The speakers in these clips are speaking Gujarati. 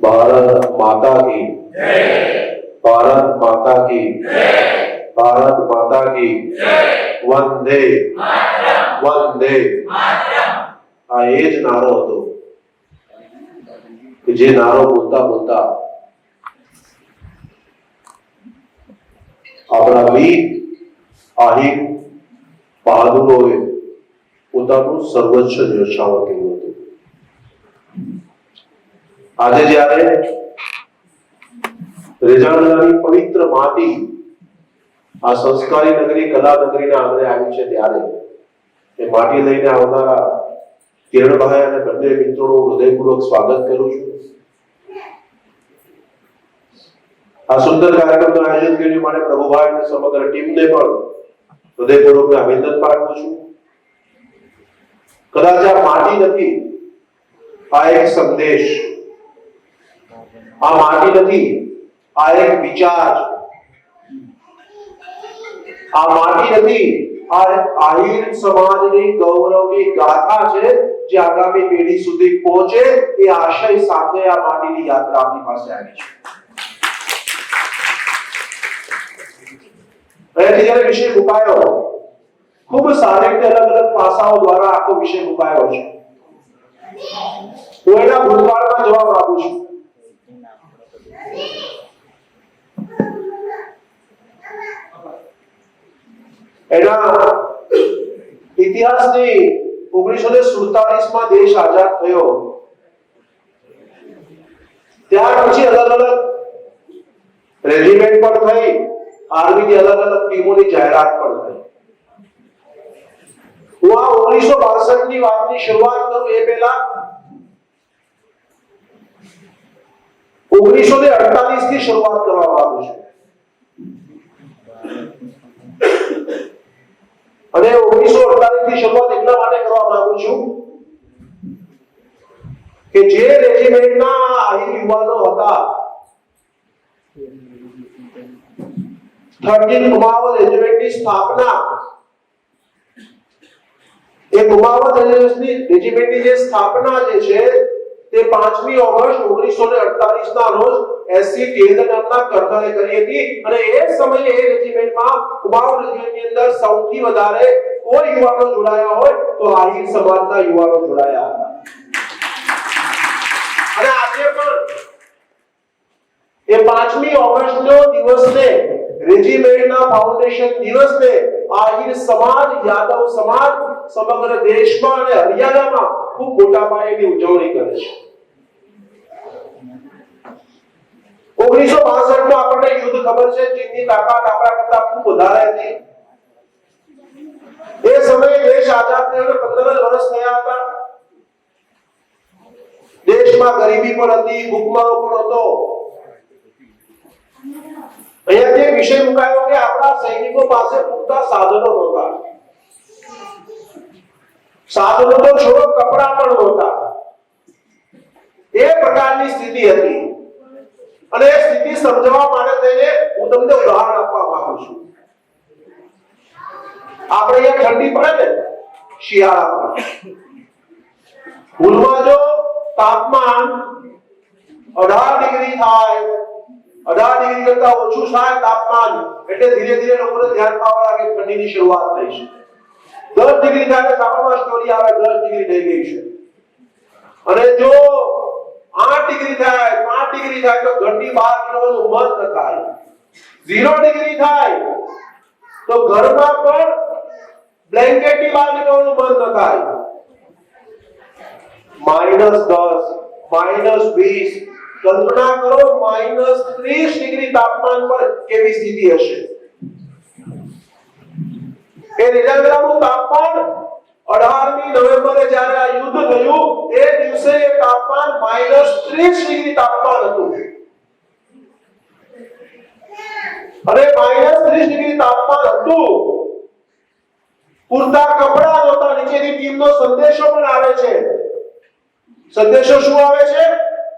भारत माता की भारत माता की भारत माता की वंदे वंदे આ એ જ નારો હતો કે જે નારો બોલતા બોલતા આપણા વીર આહિર બહાદુરોએ પોતાનું સર્વોચ્ચ ન્યોછાવર કર્યું હતું। આજે જ્યારે રેજાણલાની પવિત્ર માટી આ સંસ્કારી નગરી કલા નગરીના આંગણે આવી છે ત્યારે એ માટી લઈને આવનારા કિરણભાઈ અને બંને મિત્રોનું હૃદયપૂર્વક સ્વાગત કરું છું। આ સુંદર કાર્યક્રમનું આયોજન કર્યું માટે પ્રભુભાઈ અને સમગ્ર ટીમને પણ હૃદયપૂર્વક અભિનંદન પાઠવું છું। કદાચ આ માટી નથી, આ એક સંદેશ, આ માટી નથી, આ એક વિચાર, આ માટી નથી, આ આહિર સમાજની ગૌરવની ગાથા છે જે આગામી પેઢી સુધી પહોંચે એ આશય સાથે આ માટીની યાત્રા આપણી પાસે આવી છે। અહીંયાથી જ્યારે વિષય મુકાયો, ખૂબ સારી રીતે અલગ અલગ પાસાઓ દ્વારા આખો વિષય મુકાયો છે। હું એના ભૂતકાળમાં જવાબ આપું છું। એના ઇતિહાસની 1947માં દેશ આઝાદ થયો ત્યાર પછી અલગ અલગ રેજિમેન્ટ પણ થઈ, આર્મીની અલગ અલગ ટીમોની જાહેરાત પણ થઈ। હું આ 1962 ની વાતની શરૂઆત કરું એ પહેલા 1948 થી શરૂઆત કરવા માંગુ છું। અને 1948 થી શરૂઆત એટલા માટે કરવા માંગુ છું કે જે રેજિમેન્ટના આહિર યુવાનો હતા 13 કુમાવત રેજિમેન્ટની સ્થાપના, એ કુમાવત રેજિમેન્ટની જે સ્થાપના જે છે તે 5મી ઓગસ્ટ 1948 ના રોજ એસસી ટેલર નામના કર્નલે કરી હતી। અને એ સમયે એ રેજિમેન્ટમાં કુમાવત રેજિમેન્ટની અંદર સૌથી વધારે કોઈ યુવાનો જોડાયા હોય તો આહિર સમાજના યુવાનો જોડાયા હતા। અને આજે પણ એ 5મી ઓગસ્ટનો દિવસને રેજિમેન્ટના ફાઉન્ડેશન દિવસને આહિર સમાજ, યાદવ સમાજ સમગ્ર દેશમાં અને હરિયાણામાં ખૂબ મોટા પાયેની ઉજવણી કરે છે। 1962 માં આપણને યુદ્ધ ખબર છે, ચીનની તાકાત આપણા કરતા ખૂબ વધારે હતી। એ સમયે દેશ આઝાદ થયો 15 વર્ષ થયા હતા। દેશમાં ગરીબી પણ હતી, ભૂખમરો પણ હતો। અહીંયા જે વિષય મુકાયો કે આપણા સૈનિકો પાસે પૂરતા સાધનો નહોતા। સાધનો તો છોડો, કપડા પણ નહોતા। એ પ્રકારની સ્થિતિ હતી। અને એ સ્થિતિ સમજવા માટે થઈને હું તમને ઉદાહરણ આપવા માંગુ છું। આપણે અહીંયા ઠંડી પડે ને શિયાળામાં, ભૂલમાં જો તાપમાન 18 ડિગ્રી થાય, 18 ડિગ્રી કરતા ઓછું થાય તાપમાન, એટલે ધીરે ધીરે લોકોને ધ્યાનમાં આવવા લાગે ઠંડીની શરૂઆત થઈ છે। 10 ડિગ્રી થાય તો સામાન્ય સ્ટોરી આવે 10 ડિગ્રી થઈ ગઈ છે। અને જો 8 ડિગ્રી થાય, 5 ડિગ્રી થાય તો ઘરની બહાર નીકળવાનું મન ન થાય। 0 ડિગ્રી થાય તો ઘરમાં પણ બ્લેન્કેટની બહાર નીકળવાનું મન ન થાય। -10, -20, કલ્પના કરો -30 ડિગ્રી તાપમાન પર કેવી સ્થિતિ હશે। એ રેજાગરાનું તાપમાન 18મી નવેમ્બરે જ્યારે આ યુદ્ધ થયું એ દિવસે તાપમાન -30 ડિગ્રી તાપમાન હતું। અને -30 ડિગ્રી તાપમાન હતું, પૂરતા કપડા નહોતા। નીચેની ટીમનો સંદેશો પણ આવે છે। સંદેશો શું આવે છે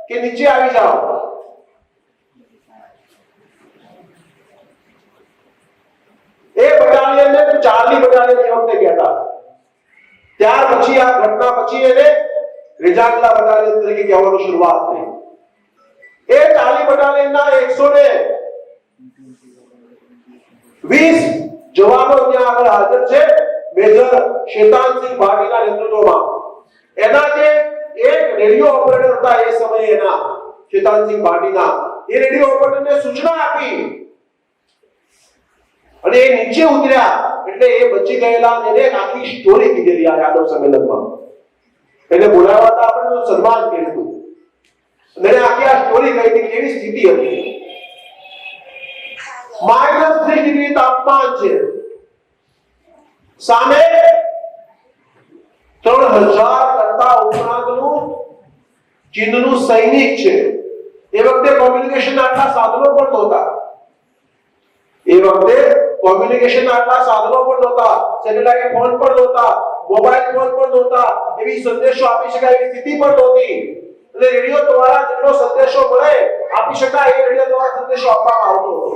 કે નીચે આવી જાઓ। એ બટાલિયનને ચાર્લી બટાલિયન એ વખતે કહેતા। ત્યાર પછી આ ઘટના પછી એને રેજાગલા બટાલિયન તરીકે કહેવાની શરૂઆત થઈ। એ 40 બટાલિયનના 120 જવાનો ત્યાં આગળ હાજર છે મેજર શેતાનસિંહ ભાટીના નેતૃત્વમાં. એના જે એક રેડિયો ઓપરેટર હતા એ સમયે એના શેતાનસિંહ ભાટીના એ રેડિયો ઓપરેટરને સૂચના આપી અને એ નીચે ઉતર્યા એટલે એ બચી ગયેલા અને એને આખી સ્ટોરી કીધેલી આ યાદવ સંમેલનમાં. એને બોલાવ્યા હતા આપણે તો સન્માન કર્યું અને આખી આ સ્ટોરી કહી હતી કેવી સ્થિતિ હતી. -3 ડિગ્રી તાપમાન છે, સામે 3000 કરતા ઉપરાંતનું ચીનનું સૈનિક છે. એ વખતે કોમ્યુનિકેશન આટલા સાધનો પણ નહોતા. સેટેલાઇટ ફોન પણ નહોતા, મોબાઈલ ફોન પણ નહોતા, એવી સંદેશો આપી શકાય એવી સ્થિતિ પણ નહોતી. એટલે રેડિયો દ્વારા જેટલો સંદેશો મળે આપી શકાય એ રેડિયો દ્વારા સંદેશો આપવામાં આવતો હતો.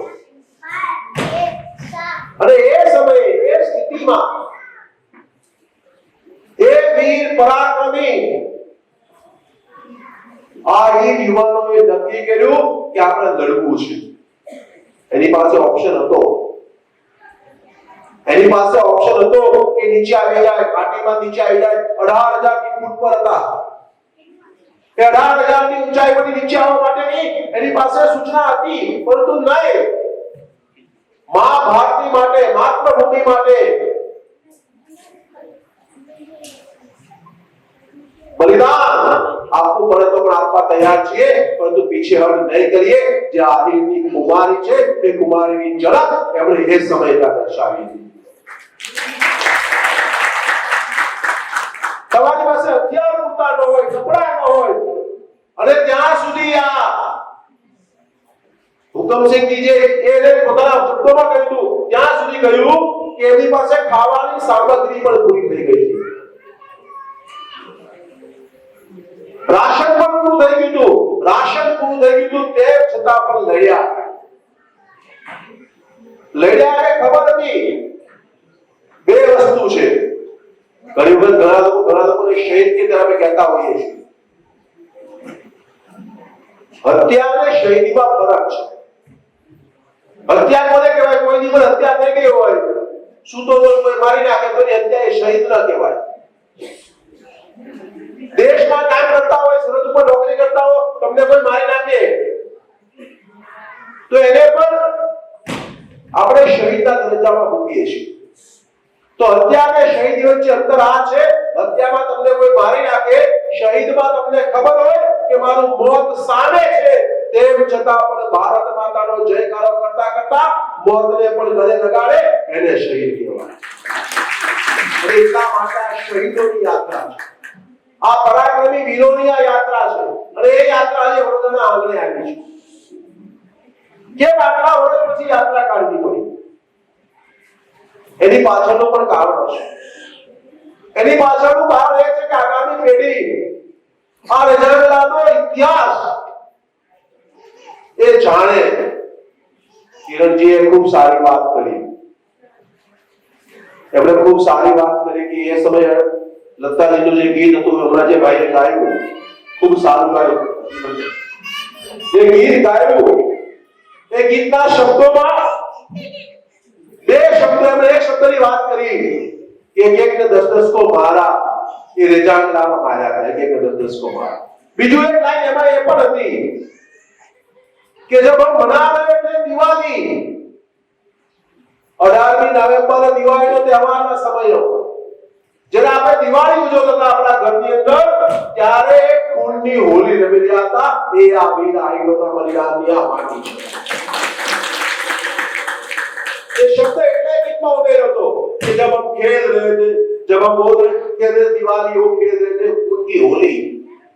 અને એ સમયે એ સ્થિતિમાં એ વીર પરાક્રમી આ યુવાનોએ નક્કી કર્યું કે આપણે લડવું છે. એની પાસે ઓપ્શન હતો કે નીચે આવી જાય, ઘાટીમાં નીચે આવી જાય. 18,000 ફૂટ પર હતા. એ 18,000 ની ઊંચાઈ પરથી નીચે આવવા માટેની એની પાસે સૂચના હતી, પરંતુ નહીં, મા ભારતી માટે, માતૃભૂમિ માટે બલિદાન આપવું પડે તો પણ આપવા તૈયાર છીએ, પરંતુ પીછેહટ નહીં કરીએ. જે આહિરની કુમારી છે તે કુમારીની ઝલક એમણે એ સમયમાં દર્શાવી હતી. તમારી પાસે હથિયાર પૂરતા ન હોય, કપડા ન હોય, અને ત્યાં સુધી આ હુકમસિંહજી જે પોતાના શબ્દોમાં કહ્યું હતું, ત્યાં સુધી કહ્યું કે એમની પાસે ખાવાની સામગ્રી પણ પૂરી થઈ ગઈ હતી. રાશન પણ પૂરું થઈ ગયું હતું, તે છતાં પણ લડ્યા. ખબર હતી બે વસ્તુ છે. ઘણી વખત ઘણા લોકોને શહીદ કે આપણે કહેતા હોઈએ છીએ. હત્યા અને શહીદીમાં ફરક છે. હત્યા કોને કહેવાય? કોઈની પર હત્યા થઈ ગઈ હોય, સૂતો કોઈ મારી નાખે તો હત્યા એ શહીદ ન કહેવાય. દેશમાં કામ કરતા હોય, સરહદ ઉપર નોકરી કરતા હોય, તમને કોઈ મારી નાખે તો એને પણ આપણે શહીદના દરજ્જામાં મૂકીએ છીએ. તો હત્યા અને શહીદ વચ્ચે અંતર આ છે. હત્યામાં તમને કોઈ મારી નાખે, શહીદમાં તમને ખબર હોય કે મારું મોત સામે છે, તેમ છતાં પણ ભારત માતાનો જયકારો કરતા કરતા મોતને પણ ગળે લગાડે, એને શહીદ કહેવાય. એટલા માટે આ શહીદોની યાત્રા છે, આ પરાક્રમી વીરોની આ યાત્રા છે. અને એ યાત્રા આજે વડોદરાના આંગણે આવી છે. કેમ આટલા વર્ષ પછી યાત્રા કાઢવી પડી? એની પાછળનું પણ કારણ છે. એની પાછળનું કારણ એ છે કે આગામી પેઢી આ રજામેલાનો ઇતિહાસ એ જાણે. કિરણજીએ ખૂબ સારી વાત કરી. એમણે ખૂબ સારી વાત કરી કે એ સમયે લતાજીનું જે ગીત હતું, હમણાં જે ભાઈએ ગાયું, ખૂબ સારું ગાયું. જે ગીત ગાયું એ ગીતના શબ્દોમાં બે શબ્દ, એમણે એક શબ્દની વાત કરી કે એક ને 10 को मारा. એ રેજામેલામાં માર્યા હતા, એક ને 10 को मारा. બીજું એક લાઈન એમાં એ પણ હતી કે જબ હમ મના રહે થે દિવાળી, 18મી નવેમ્બર દિવાળીનો તહેવારના સમયો, જ્યારે આપણે દિવાળી ઉજવતા હતા આપણા ઘરની અંદર, ત્યારે ખૂનની હોલી રમી રહ્યા હતા. એ આ વીર આઈલોના બલિદાનની આ માટી છે. એ શબ્દ એટલે ગીતમાં ઉમેર્યો હતો કે જબ હમ ખેલ રહે થે, જબ હમ બોલ રહે કે દિવાળી હો ખેલ રહે થે ખૂન કી હોલી.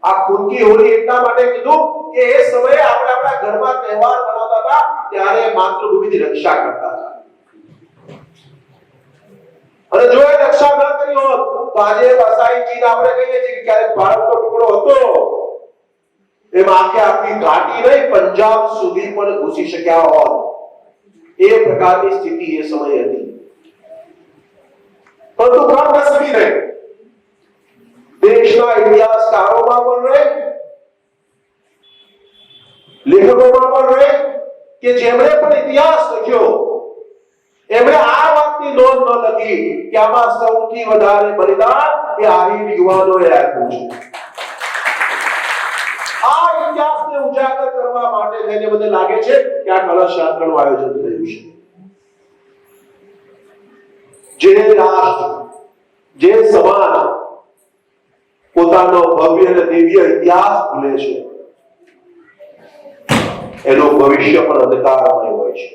આ ખૂન કી હોલી એટલા માટે કીધું કે એ સમયે આપણે આપણા ઘરમાં તહેવાર મનાવતા હતા, ત્યારે માતૃભૂમિની રક્ષા કરતા હતા. અને જો એ રક્ષા ન કરી હોત તો આજે વસાઈ ચીન આપણે કહીએ છીએ કે ક્યારેક ભારતનો ટુકડો હતો, એમાં આખી ઘાટી નહીં પંજાબ સુધી પણ ઘૂસી શક્યા હોત. એ પ્રકારની સ્થિતિ એ સમયે હતી. પરંતુ કમનસીબી રહે, દેશના ઇતિહાસકારોમાં પણ રહે લેખકોમાં પણ રહે કે જેમણે પણ ઇતિહાસ લખ્યો એમણે આ વાતની નોંધ ન લખી કે આમાં સૌથી વધારે બલિદાન એ આહિર યુવાનોએ આપ્યું છે. આ ઇતિહાસને ઉજાગર કરવા માટે થઈને મને લાગે છે કે આ કળશ યાત્રાનું આયોજન થયું છે. જે રાષ્ટ્ર, જે સમાજ પોતાનો ભવ્ય અને દિવ્ય ઇતિહાસ ભૂલે છે એનું ભવિષ્ય પણ અંધકારમય હોય છે.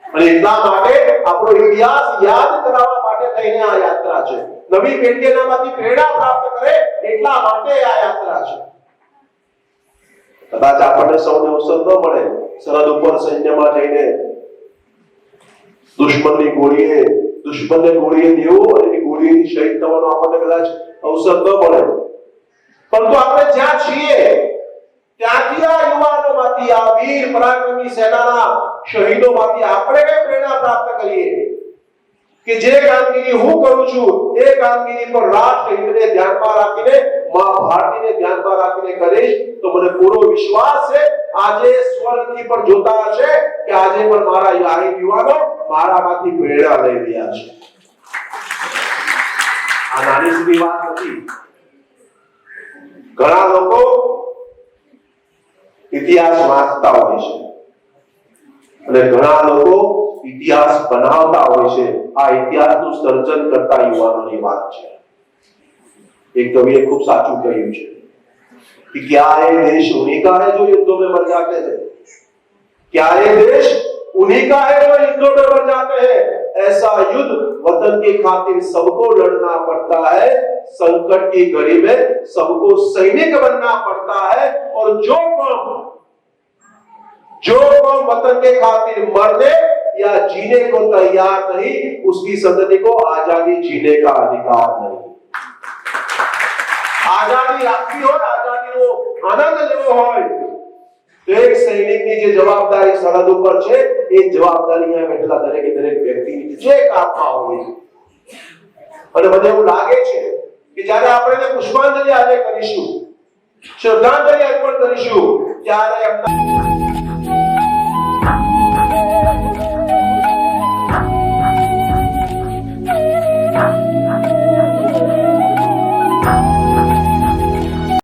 અને એટલા માટે આપણો ઇતિહાસ યાદ કરાવવા માટે થઈને આ યાત્રા છે. નવી પેઢી એનામાંથી પ્રેરણા પ્રાપ્ત કરે એટલા માટે આ યાત્રા છે. કદાચ આપણને સૌને અવસર ન મળે સરહદ ઉપર સૈન્યમાં જઈને દુશ્મનને ગોળીએ દેવો અને એની ગોળીથી શહીદ થવાનો આપણને કદાચ અવસર ન મળે, પરંતુ આપણે જ્યાં છીએ ત્યાંથી આ યુવાનોમાંથી, આ વીર પરાક્રમી સેનાના શહીદોમાંથી આપણે કઈ પ્રેરણા પ્રાપ્ત કરીએ કે જે કામગીરી હું કરું છું એ કામગીરી પર રાષ્ટ્ર હિતને ધ્યાનમાં રાખીને, મા ભારતીને ધ્યાનમાં રાખીને કરીશ તો મને પૂરો વિશ્વાસ છે આજે સ્વર્ગથી પણ જોતા હશે કે આજે પણ મારા યુવાનો મારામાંથી પ્રેરણા લઈ રહ્યા છે. આ નાની સુધી વાત નથી. ઘણા લોકો ઇતિહાસ વાંચતા હોય છે અને ઘણા લોકો ઇતિહાસ બનાવતા હોય છે. આ ઇતિહાસનું સર્જન કરતા યુવાનોની વાત છે. એક કવિએ ખૂબ સાચું કહ્યું છે कि क्या है देश उन्हीं का है जो युद्धों में मर जाते हैं, क्या है देश उन्हीं का है जो युद्धों में मर जाते हैं. ऐसा युद्ध वतन की खातिर सबको लड़ना पड़ता है. संकट की घड़ी में सबको सैनिक बनना पड़ता है. और जो कौम वतन के खातिर मरने या जीने को तैयार नहीं, उसकी संतति को आजादी जीने का अधिकार नहीं. आजादी રાખવી હોય, આઝાદીનો આનંદ લેવો હોય તો એક સૈનિકની જે જવાબદારી સરહદ ઉપર છે એ જવાબદારી અહીંયા બેઠેલા દરેક વ્યક્તિની જે કામમાં હોય. અને મને એવું લાગે છે કે જ્યારે આપણે પુષ્પાંજલિ આજે કરીશું, શ્રદ્ધાંજલિ અર્પણ કરીશું ત્યારે